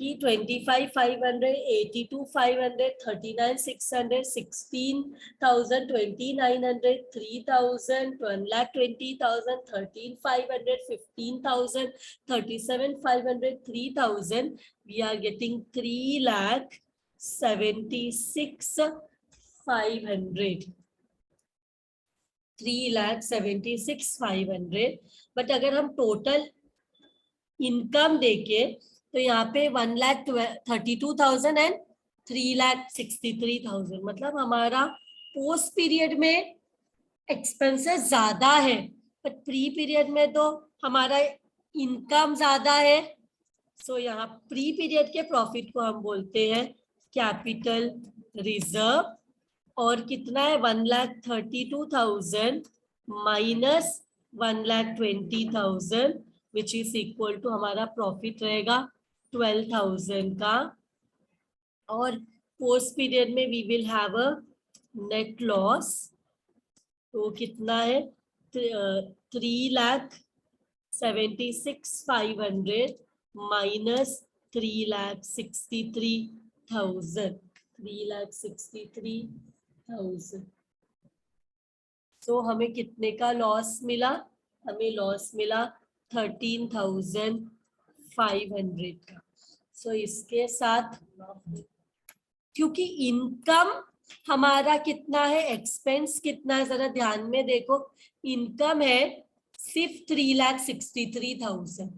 Speaker 1: कि 25,500, 82,500, 39,600, 16,000, 29,900, 3,000, 1,20,000, 13,500, 15,000, 37,500, 3,000. We are getting 3,76,500. 3,76,500. बट अगर हम टोटल इनकम देके तो यहाँ पे 1,32,000 एंड 3,63,000, मतलब हमारा पोस्ट पीरियड में एक्सपेंसेस ज्यादा है, बट प्री पीरियड में तो हमारा इनकम ज्यादा है. सो यहाँ प्री पीरियड के प्रॉफिट को हम बोलते हैं कैपिटल रिजर्व. और कितना है 1,32,000 minus 1,20,000 which is equal to हमारा प्रॉफिट रहेगा 12,000 का. और पोस्ट पीरियड में we will have a net loss. तो कितना है 3,76,500 माइनस 3,63,000. 3,63,000. तो हमें कितने का लॉस मिला? हमें लॉस मिला 13,500 का. सो इसके साथ क्योंकि इनकम हमारा कितना है, एक्सपेंस कितना है, जरा ध्यान में देखो. इनकम है सिर्फ 3,63,000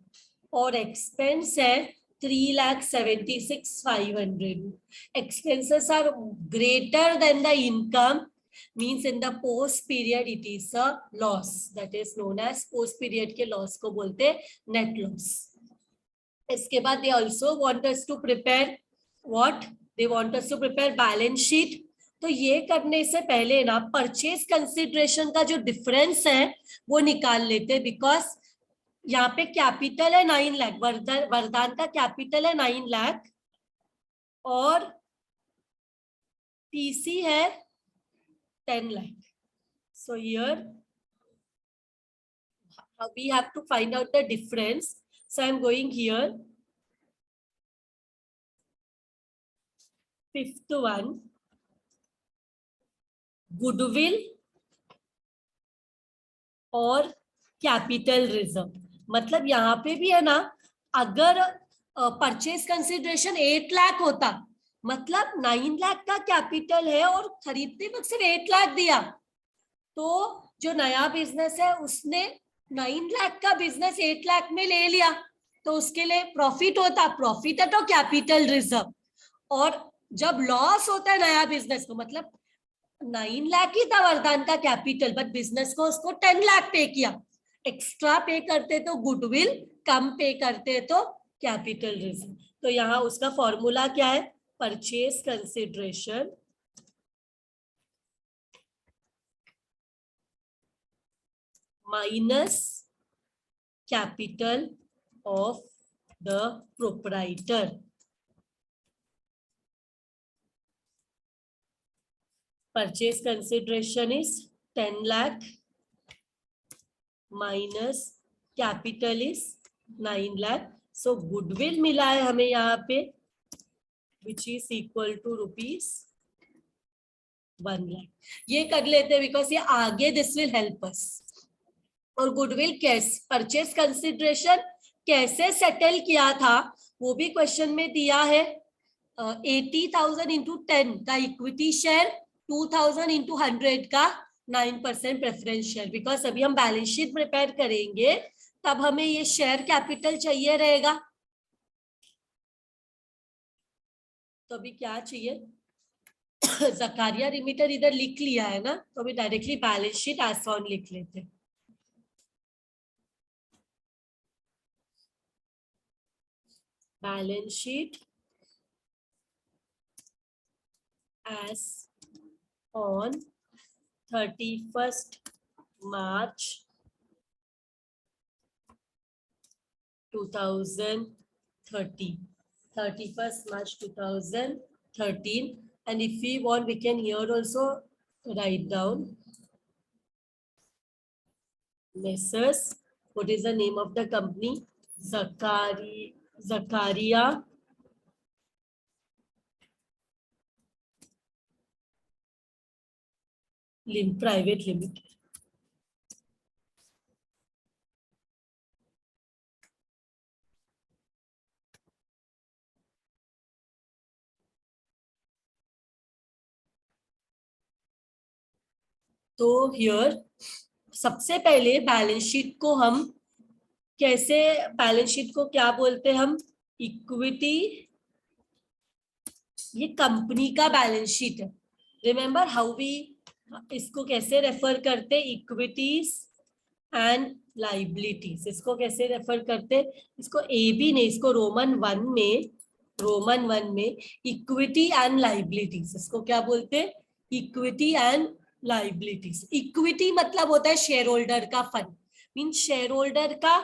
Speaker 1: और एक्सपेंस है 3,76,500. Expenses are greater than the income, means in the post period it is a loss, that is known as post period के loss को बोलते net loss. इसके बाद they also want us to prepare what? They want us to prepare balance sheet. तो ये करने से पहले ना परचेज कंसिडरेशन का जो डिफरेंस है वो निकाल लेते, बिकॉज यहाँ पे कैपिटल है 9 लाख, वरदान का कैपिटल है 9 लाख और पीसी है 10 lakh. So here we have to find out the difference. So I am going here. Fifth one, goodwill और कैपिटल रिजर्व. मतलब यहाँ पे भी है ना, अगर परचेज कंसिडरेशन 8 लाख होता, मतलब 9 लाख का कैपिटल है और खरीदते वक्त सिर्फ 8 लाख दिया, तो जो नया बिजनेस है उसने 9 लाख का बिजनेस 8 लाख में ले लिया, तो उसके लिए प्रॉफिट होता. प्रॉफिट है तो कैपिटल रिजर्व. और जब लॉस होता है नया बिजनेस को, मतलब 9 लाख ही था वरदान का कैपिटल, बट बिजनेस को उसको 10 लाख पे किया. एक्स्ट्रा पे करते तो गुडविल, कम पे करते तो कैपिटल रिजर्व. तो यहाँ उसका फॉर्मूला क्या है? Purchase consideration minus capital of the proprietor. Purchase consideration is 10 lakh minus capital is 9 lakh. So goodwill मिला है हमें यहाँ पे which is equal to rupees 1 lakh. ये कर लेते बिकॉज ये आगे this will help us. और गुडविल कैसे, परचेज कंसिडरेशन कैसे सेटल किया था वो भी क्वेश्चन में दिया है. 80,000 इंटू 10 का इक्विटी शेयर, 2,000 इंटू 100 का 9% प्रेफरेंस शेयर. बिकॉज अभी हम बैलेंस शीट प्रिपेयर करेंगे तब हमें ये शेयर कैपिटल चाहिए रहेगा. तो अभी क्या चाहिए? जकारिया रिमीटर इधर लिख लिया है ना, तो अभी directly balance sheet as on लिख लेते हैं. Balance sheet as on 31st March 2013. 31st March 2013. And if we want, we can here also write down Messrs. What is the name of the company? Zakaria private limited. तो here सबसे पहले balance sheet को हम कैसे, balance sheet को क्या बोलते हैं हम, इक्विटी, ये कंपनी का बैलेंस शीट है। रिमेंबर हाउ वी इसको कैसे रेफर करते, इक्विटीज एंड लाइबिलिटीज। इसको कैसे रेफर करते, इसको ए बी नहीं, इसको रोमन वन में इक्विटी एंड लाइबिलिटीज, इसको क्या बोलते, इक्विटी एंड लाइबिलिटीज। इक्विटी मतलब होता है शेयर होल्डर का फंड, मीन शेयर होल्डर का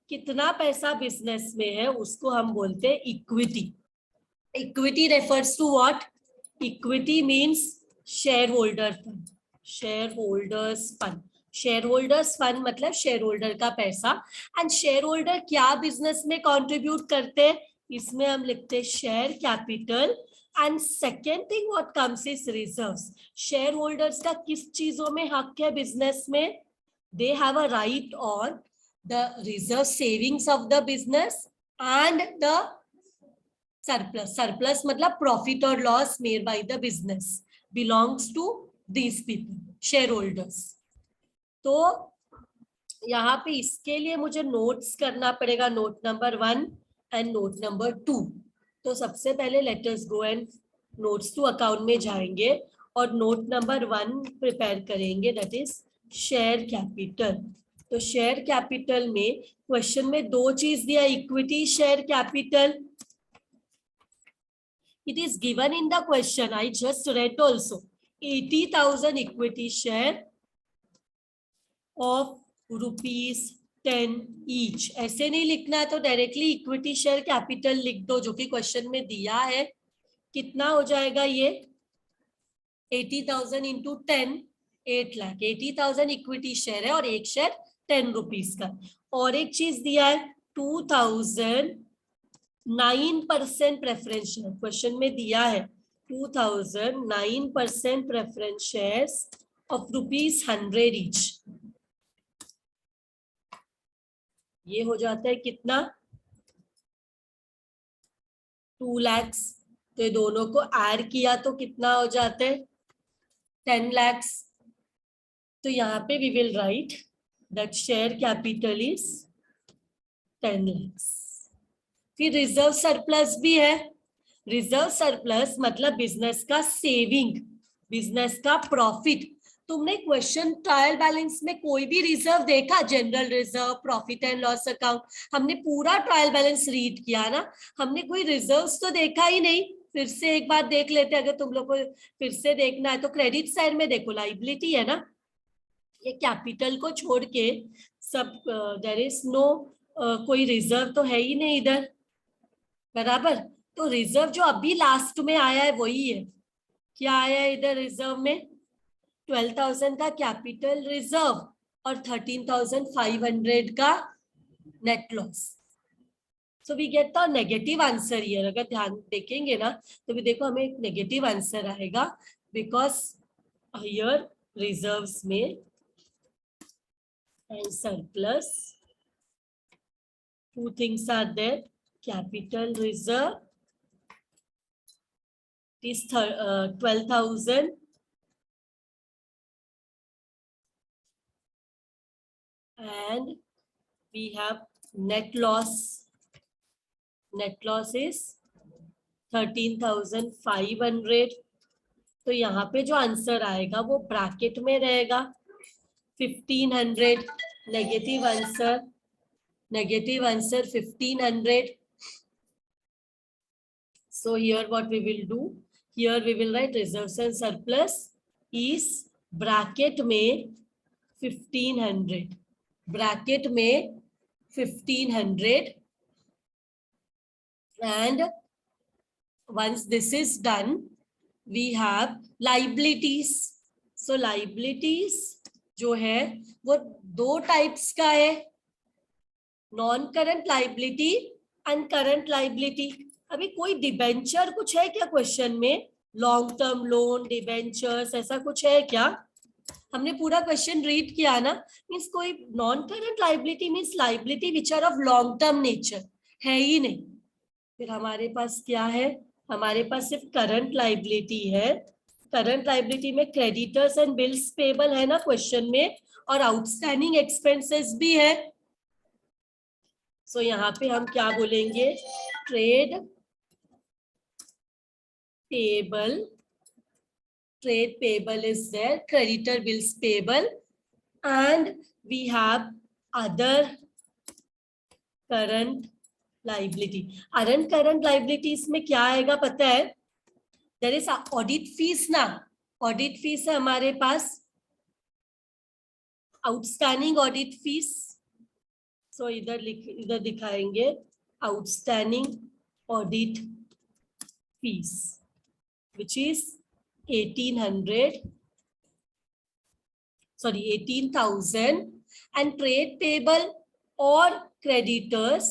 Speaker 1: कितना पैसा बिजनेस में है उसको हम बोलते हैं equity. Equity refers to what, equity means share holder fund, share holders fund. Share holders fund मतलब शेयर होल्डर का पैसा। एंड शेयर होल्डर क्या बिजनेस में कंट्रीब्यूट करते हैं, इसमें हम लिखते हैं share capital. And second thing what comes is reserves. Share holders का किस चीजों में हक है बिजनेस में, they have a right on the reserve savings of the business and the surplus, surplus मतलब profit or loss made by the business belongs to these people, shareholders। तो यहाँ पे इसके लिए मुझे नोट्स करना पड़ेगा, note number 1 and note number 2। तो सबसे पहले let us go and notes to account में जाएंगे और नोट नंबर 1 प्रिपेयर करेंगे, दैट इज शेयर कैपिटल। तो शेयर कैपिटल में क्वेश्चन में दो चीज दिया, equity share capital. It is given in the question, I just read also, 80,000 equity share of ₹10 each। ऐसे नहीं लिखना है तो डायरेक्टली इक्विटी शेयर कैपिटल लिख दो, जो कि क्वेश्चन में दिया है। कितना हो जाएगा ये, 80,000 इंटू 10, 8 लाख। 80,000 इक्विटी शेयर है और एक शेयर ₹10 का। और एक चीज दिया है 2000 9% प्रेफरेंस शेयर, क्वेश्चन में दिया है 2000 9% प्रेफरेंस शेयर्स ऑफ ₹100 ईच। ये हो जाता है कितना, 2 लाख। तो ये दोनों को ऐड किया तो कितना हो जाता है, 10 लाख। तो यहाँ पे we will write that share capital is 10 lakh. फिर रिजर्व सरप्लस भी है। रिजर्व सरप्लस मतलब बिजनेस का सेविंग, बिजनेस का प्रॉफिट। तुमने क्वेश्चन ट्रायल बैलेंस में कोई भी रिजर्व देखा, general reserve, profit and loss account, हमने पूरा ट्रायल बैलेंस रीड किया ना, हमने कोई रिजर्व्स तो देखा ही नहीं। फिर से एक बार देख लेते, अगर तुम लोग को फिर से देखना है तो क्रेडिट साइड में देखो, लाइबिलिटी है ना, ये कैपिटल को छोड़ के सब, देयर इज नो कोई रिजर्व तो है ही नहीं इधर, बराबर। तो रिजर्व जो अभी लास्ट में आया है वही है, क्या आया है इधर रिजर्व में, 12,000 का कैपिटल रिजर्व और 13,500 का net loss. So we get the negative answer here. अगर ध्यान देखेंगे ना तो भी देखो हमें एक नेगेटिव आंसर आएगा, बिकॉज हियर रिजर्व्स में and surplus, two things are there, capital reserve is 12,000 and we have net loss. Net loss is 13,500। तो यहाँ पे जो आंसर आएगा वो ब्रैकेट में रहेगा 1500, negative answer, negative answer 1500। So here what we will do, here we will write reserves and surplus is bracket में 1500, bracket में 1500। and once this is done we have liabilities। so liabilities जो है वो दो types का है, non current liability and current liability. अभी कोई डिबेंचर कुछ है क्या क्वेश्चन में, लॉन्ग टर्म लोन, डिबेंचर्स, ऐसा कुछ है क्या? हमने पूरा क्वेश्चन रीड किया ना, मीन्स कोई non current liability means liability which are of long term nature है ही नहीं। फिर हमारे पास क्या है, हमारे पास सिर्फ करंट लाइबिलिटी है। करंट लाइबिलिटी में क्रेडिटर्स एंड बिल्स पेबल है ना क्वेश्चन में, और आउटस्टैंडिंग एक्सपेंसेस भी है। सो यहाँ पे हम क्या बोलेंगे, trade payable, trade payable is there, creditor bills payable, and we have other current liability. current liabilities में क्या आएगा पता है, there is audit fees ना, audit fees है हमारे पास, outstanding audit fees. so इधर दिखाएंगे outstanding audit fees which is 18,000, and trade payable और creditors,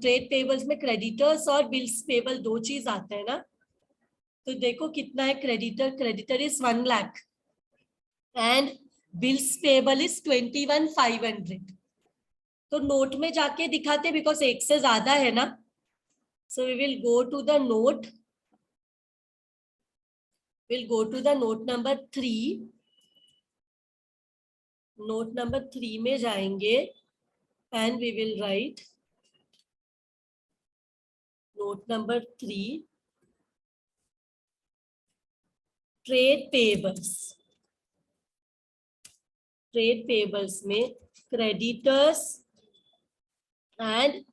Speaker 1: trade payables में creditors और bills payable दो चीज आते हैं ना। तो देखो कितना है, creditor is 1 lakh and bills payable is 21,500। तो नोट में जाके दिखाते बिकॉज एक से ज्यादा है ना। So we will go to the note, we'll go to the note number 3. note number 3 में जाएंगे and we will write note number 3, trade payables. trade payables में creditors and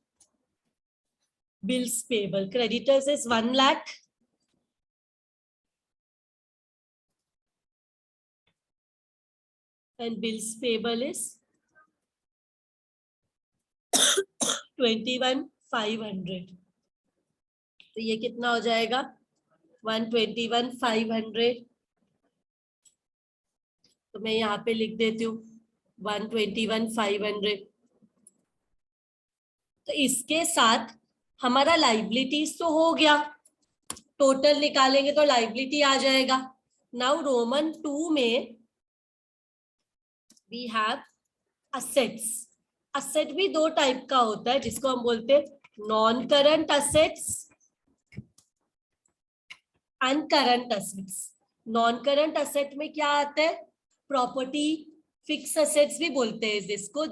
Speaker 1: bills payable. creditors is 1 lakh and bills payable is 21,500। तो ये कितना हो जाएगा, 121,500। तो मैं यहाँ पे लिख देती हूँ 121,500। तो इसके साथ हमारा लाइबिलिटीज तो हो गया, टोटल निकालेंगे तो लाइबिलिटी आ जाएगा। नाउ रोमन 2 में वी हैव असेट्स। असेट भी दो टाइप का होता है जिसको हम बोलते हैं non current assets and current assets. Non current asset में क्या आता है, प्रॉपर्टी, फिक्स असेट्स भी बोलते हैं जिसको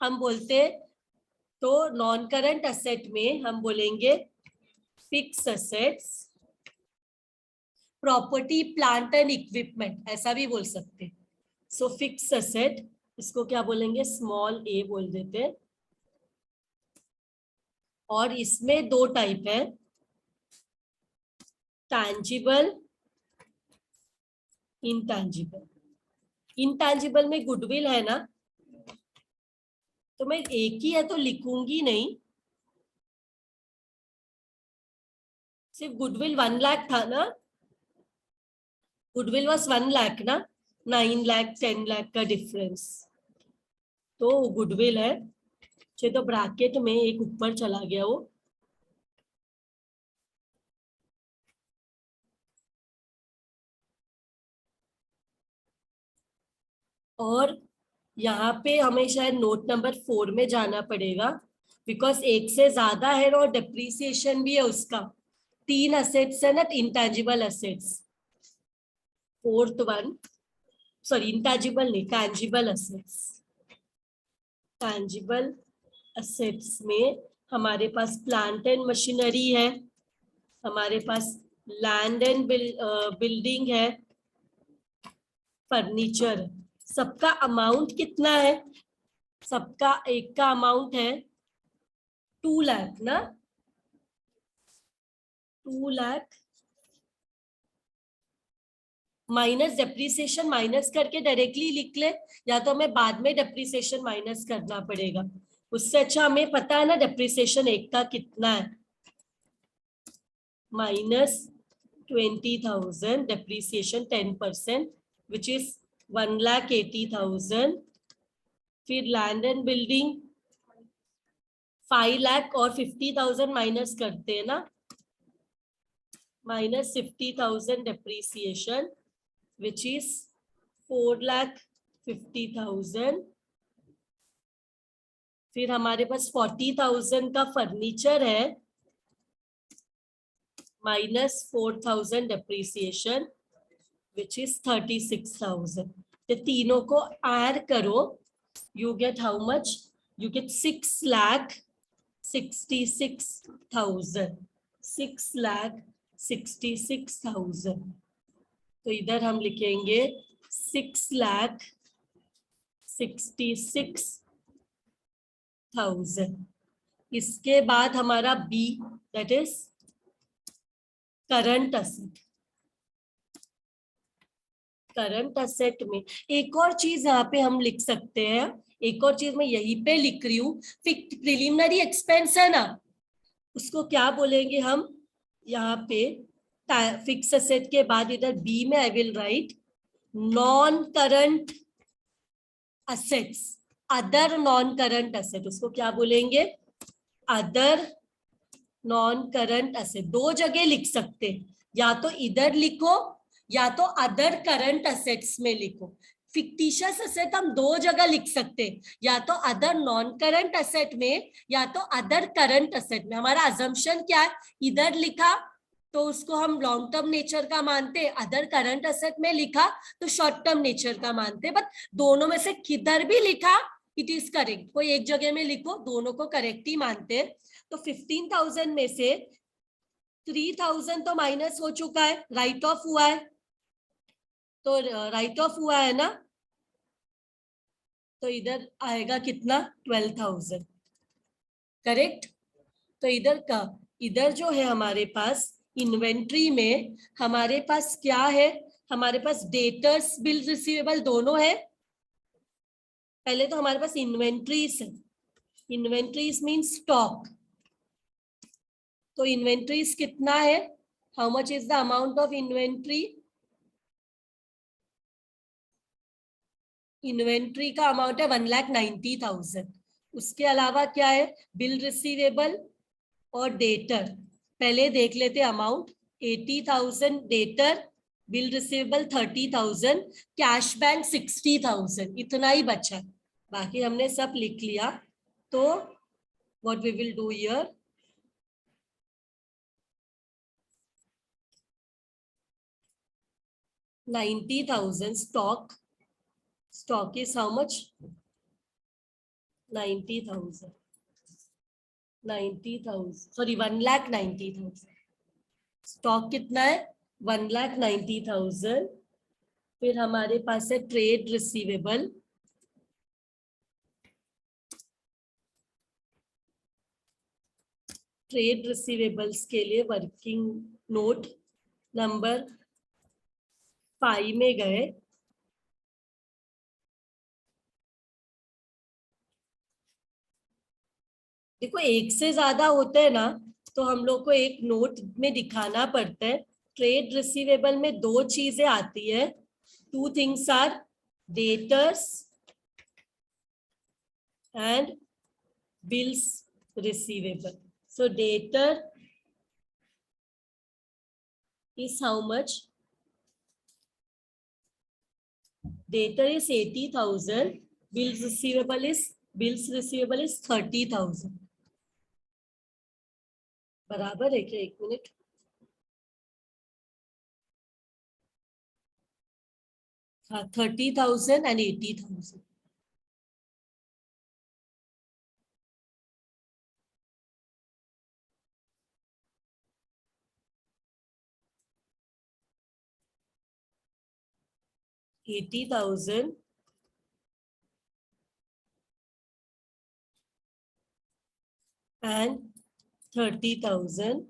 Speaker 1: हम बोलते हैं। तो नॉन करंट असेट में हम बोलेंगे fix assets, property, plant and equipment, ऐसा भी बोल सकते हैं। सो फिक्स असेट, इसको क्या बोलेंगे, स्मॉल ए बोल देते हैं। और इसमें दो टाइप है, टैंजिबल, इंटैंजिबल। इंटैंजिबल में गुडविल है ना, तो मैं एक ही है तो लिखूंगी नहीं, सिर्फ गुडविल 1 लाख था ना, गुडविल वाज 1 लाख ना, 9 लाख 10 लाख का डिफरेंस, तो गुडविल है। तो ब्रैकेट में एक ऊपर चला गया वो, और यहाँ पे हमें शायद नोट नंबर 4 में जाना पड़ेगा बिकॉज एक से ज्यादा है और डिप्रिसिएशन भी है उसका। 3 असेट्स है ना, intangible assets. 4th one, sorry intangible नहीं, टैंजिबल असेट्स। टैंजिबल असेट्स में हमारे पास प्लांट एंड मशीनरी है, हमारे पास लैंड एंड बिल्डिंग है, फर्नीचर। सबका अमाउंट कितना है, सबका एक का अमाउंट है 2 लाख ना, 2 लाख माइनस डेप्रिसिएशन, माइनस करके डायरेक्टली लिख ले, या तो हमें बाद में डेप्रिसिएशन माइनस करना पड़ेगा। उससे अच्छा हमें पता है ना डेप्रिसिएशन एक का कितना है, -20,000, डेप्रिसिएशन 10% विच इज 1,80,000। फिर लैंड एंड बिल्डिंग 5 लाख और 50,000 माइनस करते हैं ना, -50,000 डेप्रिसिएशन विच इज 4 लाख 50,000, फिर हमारे पास 40,000 का फर्नीचर है, -4,000 डेप्रिसिएशन विच इज 36,000। तो तीनों को ऐड करो, you get how much? You get 6,66,000, 6,66,000। तो इधर हम लिखेंगे 6,66,000। इसके बाद हमारा B, that is current asset. Current asset में एक और चीज यहाँ पे हम लिख सकते हैं, एक और चीज मैं यहीं पे लिख रही हूँ, प्रिलिमिनरी एक्सपेंस है ना, उसको क्या बोलेंगे हम यहाँ पे? फिक्स असेट के बाद इधर बी में आई will right non current assets, other non current asset, उसको क्या बोलेंगे? Other non current asset. दो जगह लिख सकते हैं, या तो इधर लिखो या तो अदर करंट असेट्स में लिखो। फिक्टिशियस असेट हम दो जगह लिख सकते हैं, या तो अदर नॉन करंट असेट में या तो अदर करंट असेट में। हमारा अजम्पशन क्या है? इधर लिखा तो उसको हम लॉन्ग टर्म नेचर का मानते हैं, अदर करंट असेट में लिखा तो शॉर्ट टर्म नेचर का मानते हैं। बट दोनों में से किधर भी लिखा इट इज करेक्ट, कोई एक जगह में लिखो, दोनों को करेक्ट ही मानते हैं। तो 15,000 में से 3,000 तो माइनस हो चुका है, राइट ऑफ हुआ है, तो राइट ऑफ हुआ है ना, तो इधर आएगा कितना? 12,000, करेक्ट। तो इधर का, इधर जो है हमारे पास इन्वेंट्री में हमारे पास क्या है? हमारे पास डेटर्स बिल रिसीवेबल दोनों है। पहले तो हमारे पास इन्वेंट्रीज है, इन्वेंट्रीज मीन स्टॉक। तो इन्वेंट्रीज कितना है? How much is the amount of inventory? Inventory का अमाउंट है 1,90,000। उसके अलावा क्या है? बिल रिसीवेबल और डेटर। पहले देख लेते amount, 80,000 debtor, bill receivable 30,000, cash bank 60,000, इतना ही बचा, बाकी हमने सब लिख लिया। तो what we will do here, $90,000 stock. Stock is how much? 90,000. 90,000, sorry 1,90,000। Stock कितना है? 1,90,000। फिर हमारे पास है ट्रेड रिसीवेबल, ट्रेड रिसीवेबल्स के लिए वर्किंग नोट नंबर 5 में गए, देखो एक से ज्यादा होते हैं ना तो हम लोग को एक नोट में दिखाना पड़ता है। ट्रेड रिसीवेबल में दो चीजें आती है, two things are debtors and bills receivable. So debtor is how much? Debtor is 80,000, bills receivable is 30,000। बराबर है क्या? एक मिनट, हाँ 30,000 and 80,000। $80,000 and 30,000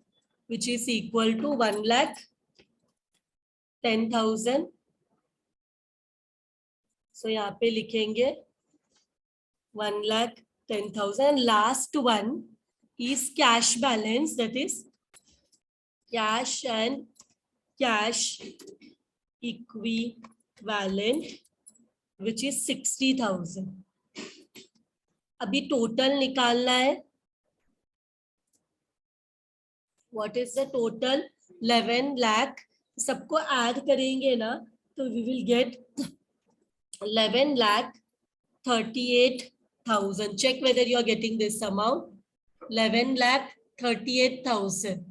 Speaker 1: which is equal to 1,10,000। सो यहाँ पे लिखेंगे 1,10,000। Last one is cash balance, that is cash and cash equivalent which is 60,000। अभी total निकालना है, व्हाट इज द टोटल? 11 लाख। सबको ऐड करेंगे ना तो we will get 11,38,000. Check whether you are getting this amount. 11,38,000.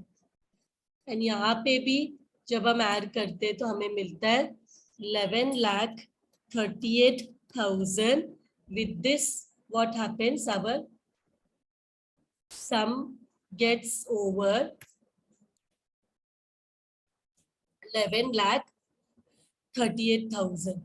Speaker 1: And यहाँ पे भी जब हम ऐड करते हैं तो हमें मिलता है 11,38,000. With this, what happens? Our sum gets over 11,38,000.